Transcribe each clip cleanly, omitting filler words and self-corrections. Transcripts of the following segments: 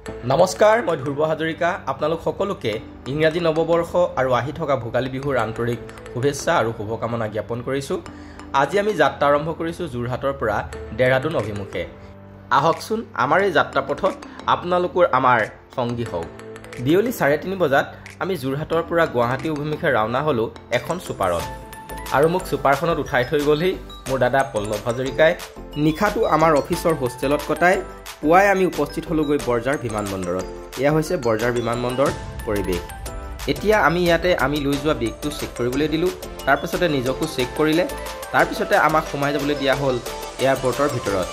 নমস্কাৰ, মই ধ্ৰুৱ হাজৰিকা। আপোনালোক সকলোকে ইংৰাজী নৱবৰ্ষ আৰু আহি থকা ভোগালী বিহুৰ আন্তৰিক শুভেচ্ছা আৰু শুভকামনা জ্ঞাপন কৰিছোঁ। আজি আমি যাত্ৰা আৰম্ভ কৰিছোঁ যোৰহাটৰ পৰা দেহৰাদুন অভিমুখে। আহকচোন আমাৰ এই যাত্ৰাপথত আপোনালোকৰ আমাৰ সংগী হওক। বিয়লি 3:30 বজাত আমি যোৰহাটৰ পৰা গুৱাহাটী অভিমুখে ৰাওনা হ'লোঁ এখন ছুপাৰত। আৰু মোক ছুপাৰখনত উঠাই থৈ গ'লহি মোৰ দাদা পল্লৱ হাজৰিকাই। নিশাটো আমাৰ অফিচৰ হোষ্টেলত কটাই পুৱাই আমি উপস্থিত হ'লোগৈ বৰঝাৰ বিমানবন্দৰত। এয়া হৈছে বৰঝাৰ বিমানবন্দৰ পৰিৱেশ। এতিয়া আমি ইয়াতে আমি লৈ যোৱা বেগটো চেক কৰিবলৈ দিলোঁ। তাৰপিছতে নিজকো চেক কৰিলে। তাৰপিছতে আমাক সোমাই যাবলৈ দিয়া হ'ল এয়াৰপৰ্টৰ ভিতৰত।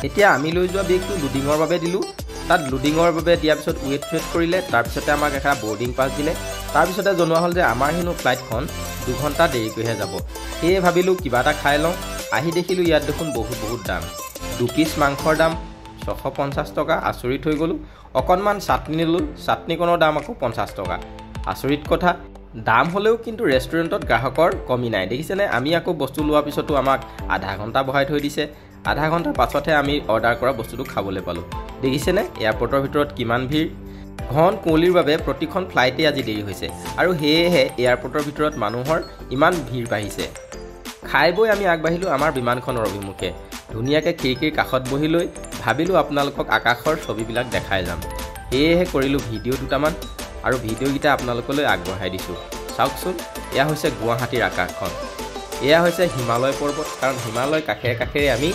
এতিয়া আমি লৈ যোৱা বেগটো লোডিঙৰ বাবে দিলোঁ। তাত লোডিঙৰ বাবে দিয়াৰ পিছত ৱেইট কৰিলে। তাৰপিছতে আমাক এটা বৰ্ডিং পাছ দিলে। তাৰপিছতে জনোৱা হ'ল যে আমাৰ হেনো ফ্লাইটখন 2 ঘণ্টা দেৰিকৈহে যাব। সেয়ে ভাবিলোঁ কিবা এটা খাই লওঁ। আহি দেখিলোঁ ইয়াত দেখোন বহুত দাম। 2 পিচ মাংসৰ দাম 650 টকা। আচৰিত হৈ গ'লোঁ। অকণমান চাটনি ল'লোঁ। চাটনিকণৰ দাম আকৌ 50 টকা। আচৰিত কথা। দাম হ'লেও কিন্তু ৰেষ্টুৰেণ্টত গ্ৰাহকৰ কমি নাই। দেখিছেনে, আমি আকৌ বস্তু লোৱাৰ পিছতো আমাক আধা ঘণ্টা বঢ়াই থৈ দিছে। আধা ঘণ্টাৰ পাছতহে আমি অৰ্ডাৰ কৰা বস্তুটো খাবলৈ পালোঁ। দেখিছেনে এয়াৰপৰ্টৰ ভিতৰত কিমান ভিৰ। ঘন কুঁৱলীৰ বাবে প্ৰতিখন ফ্লাইটেই আজি দেৰি হৈছে আৰু সেয়েহে এয়াৰপৰ্টৰ ভিতৰত মানুহৰ ইমান ভিৰ বাঢ়িছে। খাই বৈ আমি আগবাঢ়িলোঁ আমাৰ বিমানখনৰ অভিমুখে। ধুনীয়াকৈ খিৰিকীৰ কাষত বহি লৈ ভাবিলোঁ আপোনালোকক আকাশৰ ছবিবিলাক দেখাই যাম। সেয়েহে কৰিলোঁ ভিডিঅ' দুটামান আৰু ভিডিঅ'কেইটা আপোনালোকলৈ আগবঢ়াই দিছোঁ। চাওকচোন, এয়া হৈছে গুৱাহাটীৰ আকাশখন। এয়া হৈছে হিমালয় পৰ্বত, কাৰণ হিমালয় কাষেৰে আমি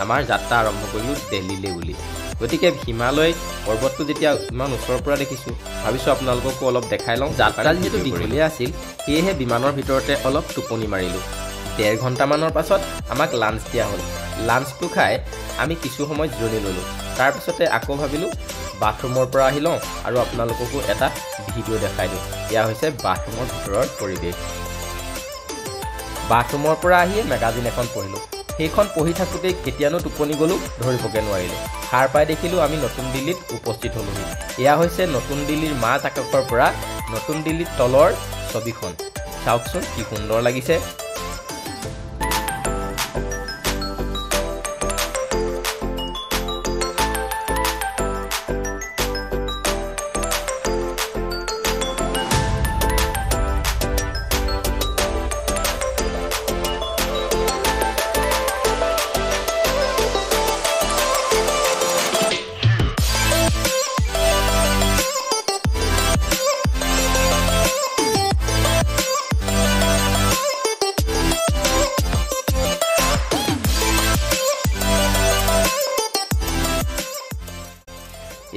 আমাৰ যাত্ৰা আৰম্ভ কৰিলোঁ দিল্লীলৈ বুলি। গতিকে হিমালয় পৰ্বতটো যেতিয়া ইমান ওচৰৰ পৰা দেখিছোঁ, ভাবিছোঁ আপোনালোককো অলপ দেখাই লওঁ। যাত্ৰা যিহেতু দীঘলীয়া আছিল, সেয়েহে বিমানৰ ভিতৰতে অলপ টোপনি মাৰিলোঁ। 1.5 ঘণ্টামানৰ পাছত আমাক লাঞ্চ দিয়া হ'ল। লাঞ্চটো খাই আমি কিছু সময় জিৰণি ল'লোঁ। তাৰপিছতে আকৌ ভাবিলোঁ বাথৰুমৰ পৰা আহি লওঁ আৰু আপোনালোককো এটা ভিডিঅ' দেখাই দিওঁ। এয়া হৈছে বাথৰুমৰ ভিতৰৰ পৰিৱেশ। বাথৰুমৰ পৰা আহিয়ে মেগাজিন এখন পঢ়িলোঁ। সেইখন পঢ়ি থাকোঁতেই কেতিয়ানো টোপনি গ'লোঁ, ধৰিবগৈ নোৱাৰিলোঁ। সাৰ পাই দেখিলোঁ আমি নতুন দিল্লীত উপস্থিত হ'লোহি। এয়া হৈছে নতুন দিল্লীৰ মাজ আকাশৰ পৰা নতুন দিল্লীৰ তলৰ ছবিখন। চাওকচোন কি সুন্দৰ লাগিছে।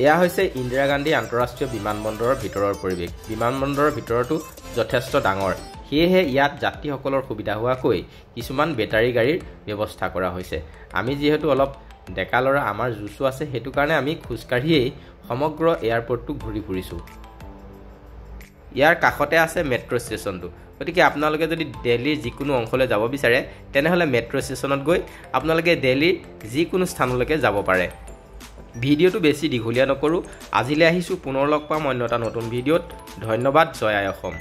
এয়া হৈছে ইন্দিৰা গান্ধী আন্তঃৰাষ্ট্ৰীয় বিমানবন্দৰৰ ভিতৰৰ পৰিৱেশ। বিমানবন্দৰৰ ভিতৰতো যথেষ্ট ডাঙৰ। সেয়েহে ইয়াত যাত্ৰীসকলৰ সুবিধা হোৱাকৈ কিছুমান বেটাৰী গাড়ীৰ ব্যৱস্থা কৰা হৈছে। আমি যিহেতু অলপ ডেকা ল'ৰা, আমাৰ জুচো আছে, সেইটো কাৰণে আমি খোজকাঢ়িয়েই সমগ্ৰ এয়াৰপৰ্টটো ঘূৰি ফুৰিছোঁ। ইয়াৰ কাষতে আছে মেট্ৰ' ষ্টেচনটো। গতিকে আপোনালোকে যদি দিল্লীৰ যিকোনো অংশলৈ যাব বিচাৰে, তেনেহ'লে মেট্ৰ' ষ্টেচনত গৈ আপোনালোকে দিল্লীৰ যিকোনো স্থানলৈকে যাব পাৰে। ভিডিঅ'টো বেছি দীঘলীয়া নকৰোঁ। আজিলৈ আহিছোঁ, পুনৰ লগ পাম অন্য এটা নতুন ভিডিঅ'ত। ধন্যবাদ। জয় আই অসম।